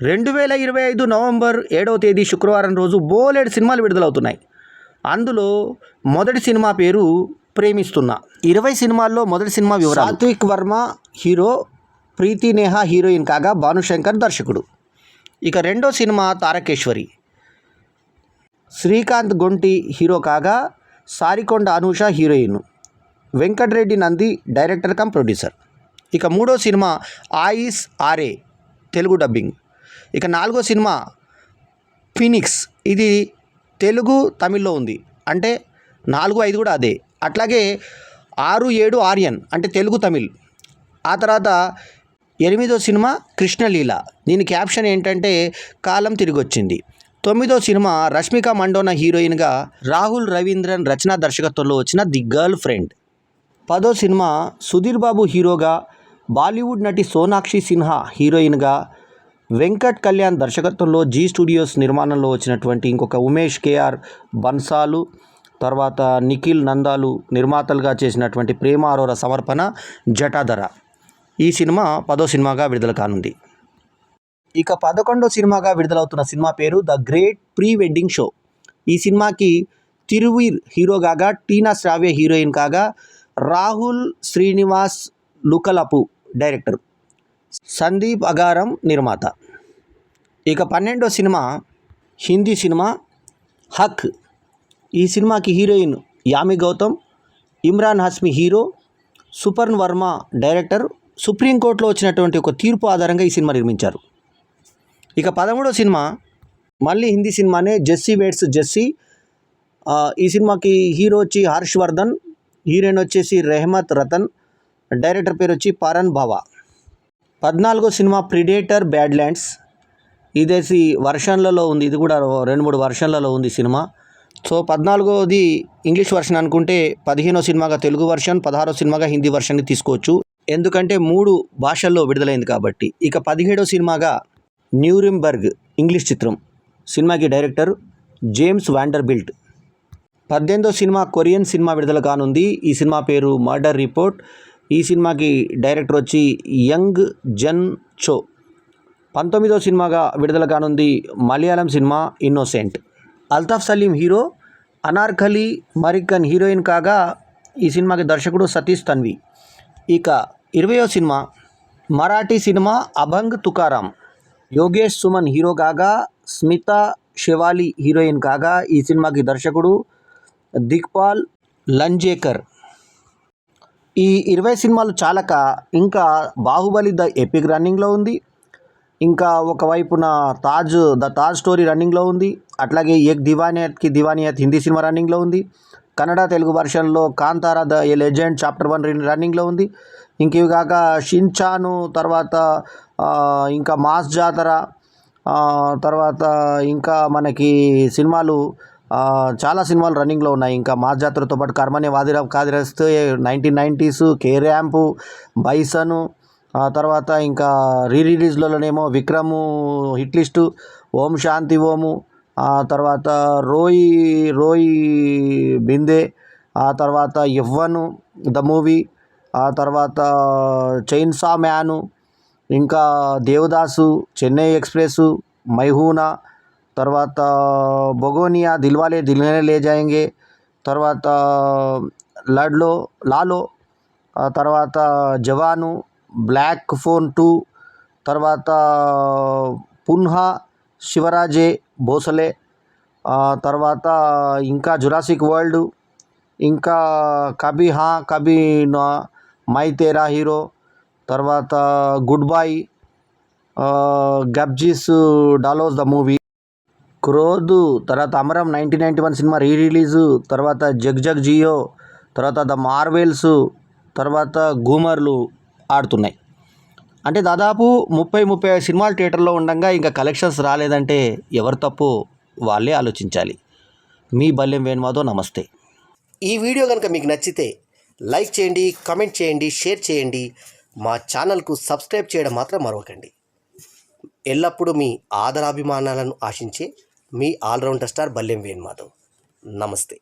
2025 November 7వ తేదీ శుక్రవారం రోజు బోలెడు సినిమాలు విడుదలవుతున్నాయి. అందులో మొదటి సినిమా పేరు ప్రేమిస్తున్నా. 20 సినిమాల్లో మొదటి సినిమా వివరాలు. సాత్విక్ వర్మ హీరో, ప్రీతి నేహా హీరోయిన్ కాగా భానుశంకర్ దర్శకుడు. ఇక రెండో సినిమా తారకేశ్వరి, శ్రీకాంత్ గొంటి హీరో కాగా Sarikonda Anusha heroine, Venkatareddy Nandi director cum producer. ఇక మూడో సినిమా ఆయిస్ ఆరే తెలుగు డబ్బింగ్. ఇక నాలుగో సినిమా ఫినిక్స్, ఇది తెలుగు తమిళ్లో ఉంది, అంటే 4, 5 కూడా అదే. అట్లాగే 6, 7 ఆర్యన్ అంటే తెలుగు తమిళ్. ఆ తర్వాత 8వ సినిమా కృష్ణలీల, దీని క్యాప్షన్ ఏంటంటే కాలం తిరిగొచ్చింది. 9వ సినిమా రష్మిక మండోనా హీరోయిన్గా రాహుల్ రవీంద్రన్ రచనా దర్శకత్వంలో వచ్చిన ది గర్ల్ ఫ్రెండ్. 10వ సినిమా సుధీర్ బాబు హీరోగా, బాలీవుడ్ నటి సోనాక్షి సిన్హా హీరోయిన్గా, వెంకట్ కళ్యాణ్ దర్శకత్వంలో జీ స్టూడియోస్ నిర్మాణంలో వచ్చినటువంటి ఇంకొక ఉమేష్ కేఆర్ బన్సాలు, తర్వాత నిఖిల్ నందాలు నిర్మాతలుగా చేసినటువంటి ప్రేమ అరోరా సమర్పణ జటాధర. ఈ సినిమా 10వ సినిమాగా విడుదల కానుంది. ఇక 11వ సినిమాగా విడుదలవుతున్న సినిమా పేరు the great pre wedding show. ఈ సినిమాకి తిరువీర్ హీరో కాగా, టీనా శ్రావ్య హీరోయిన్ కాగా, రాహుల్ శ్రీనివాస్ లుకలపు డైరెక్టర్, సందీప్ అగారం నిర్మాత. ఇక 12వ సినిమా హిందీ సినిమా హక్. ఈ సినిమాకి heroine Yami Gautam, Imran హస్మి hero, సుపర్ణ్ Varma director. సుప్రీంకోర్టులో వచ్చినటువంటి ఒక తీర్పు ఆధారంగా ఈ సినిమా నిర్మించారు. ఇక 13వ సినిమా మళ్ళీ హిందీ సినిమానే జెస్సీ వెడ్స్ జెస్సీ. ఈ సినిమాకి హీరో వచ్చి హర్ష్ వర్ధన్, హీరోయిన్ వచ్చేసి రెహమత్ రతన్, డైరెక్టర్ పేరు వచ్చి పరన్ భావా. 14వ సినిమా ప్రిడేటర్ బ్యాడ్లాండ్స్, ఇదేసి వర్షన్లలో ఉంది, ఇది కూడా 2-3 వర్షన్లలో ఉంది సినిమా. సో 14వది ఇంగ్లీష్ వర్షన్ అనుకుంటే 15వ సినిమాగా తెలుగు వర్షన్, 16వ సినిమాగా హిందీ వర్షన్ని తీసుకోవచ్చు, ఎందుకంటే 3 భాషల్లో విడుదలైంది కాబట్టి. ఇక 17వ సినిమాగా న్యూరింబర్గ్ ఇంగ్లీష్ చిత్రం, సినిమాకి డైరెక్టర్ జేమ్స్ వాండర్బిల్ట్. 18వ సినిమా కొరియన్ సినిమా విడుదల కానుంది. ఈ సినిమా పేరు మర్డర్ రిపోర్ట్. ఈ సినిమాకి డైరెక్టర్ వచ్చి యంగ్ జన్ చో. 19వ సినిమాగా విడుదల కానుంది మలయాళం సినిమా innocent. Althaf Salim hero, Anarkali Marikkar heroine కాగా ఈ సినిమాకి దర్శకుడు సతీష్ తన్వి. ఇక 20వ సినిమా మరాఠీ సినిమా అభంగ్ తుకారాం. యోగేష్ సుమన్ హీరో కాగా, స్మితా షెవాలి హీరోయిన్ కాగా ఈ సినిమాకి దర్శకుడు దిక్పాల్ లంజేకర్. ఈ 20 సినిమాలు చాలక ఇంకా బాహుబలి ద ఎపిక్ రన్నింగ్లో ఉంది, ఇంకా ఒకవైపున ద తాజ్ స్టోరీ రన్నింగ్లో ఉంది, అట్లాగే ఏక్ దివానియత్కి దివానియత్ హిందీ సినిమా రన్నింగ్లో ఉంది, కన్నడ తెలుగు వర్షన్లో Kantara the a legend chapter 1 రన్నింగ్లో ఉంది. ఇంక ఇవి కాక షిన్చాను, తర్వాత ఇంకా మాస్ జాతర, తర్వాత ఇంకా మనకి సినిమాలు చాలా సినిమాలు రన్నింగ్లో ఉన్నాయి. ఇంకా మాస్ జాతరతో పాటు కర్మనే వాదిరావ్ కాదిరేస్తే 1990s, కే ర్యాంపు, బైసను, తర్వాత ఇంకా రిలీజ్లలోనేమో విక్రము హిట్ లిస్టు, ఓం శాంతి ఓము, తర్వాత రోయ్ బిందే, ఆ తర్వాత యవ్వను ద మూవీ, ఆ తర్వాత చైన్సా మ్యాను, ఇంకా దేవదాసు, చెన్నై ఎక్స్ప్రెస్, మైహూనా, తర్వాత బొగోనియా, దిల్వాలే దుల్హనియా లే జాయేంగే, తర్వాత లాలో, తర్వాత జవాను, బ్లాక్ ఫోన్ 2, తర్వాత పున్హా, శివరాజే భోసలే, తర్వాత ఇంకా జురాసిక్ వరల్డ్, ఇంకా కభీ హా కభీ నా, మై తేరా హీరో, తర్వాత గుడ్ బాయ్, గబ్జీస్ డాలోస్ ద మూవీ, క్రోధ్, తర్వాత అమరం 1991 సినిమా రిలీజు, తర్వాత జగ్ జియో, తర్వాత ద మార్వెల్స్, తర్వాత గూమర్లు ఆడుతున్నాయి. అంటే దాదాపు 30-35 సినిమాలు థియేటర్లో ఉండగా ఇంకా కలెక్షన్స్ రాలేదంటే ఎవరు తప్పు వాళ్ళే ఆలోచించాలి. మీ బల్లెం వేణుమాధవ్, నమస్తే. ఈ వీడియో కనుక మీకు నచ్చితే లైక్ చేయండి, కామెంట్ చేయండి, షేర్ చేయండి. మా ఛానల్కు సబ్స్క్రైబ్ చేయడం మాత్రం మరవకండి. ఎల్లప్పుడూ మీ ఆదరాభిమానాలను ఆశించే మీ ఆల్రౌండర్ స్టార్ బల్లెం వేణుమాధవ్. నమస్తే.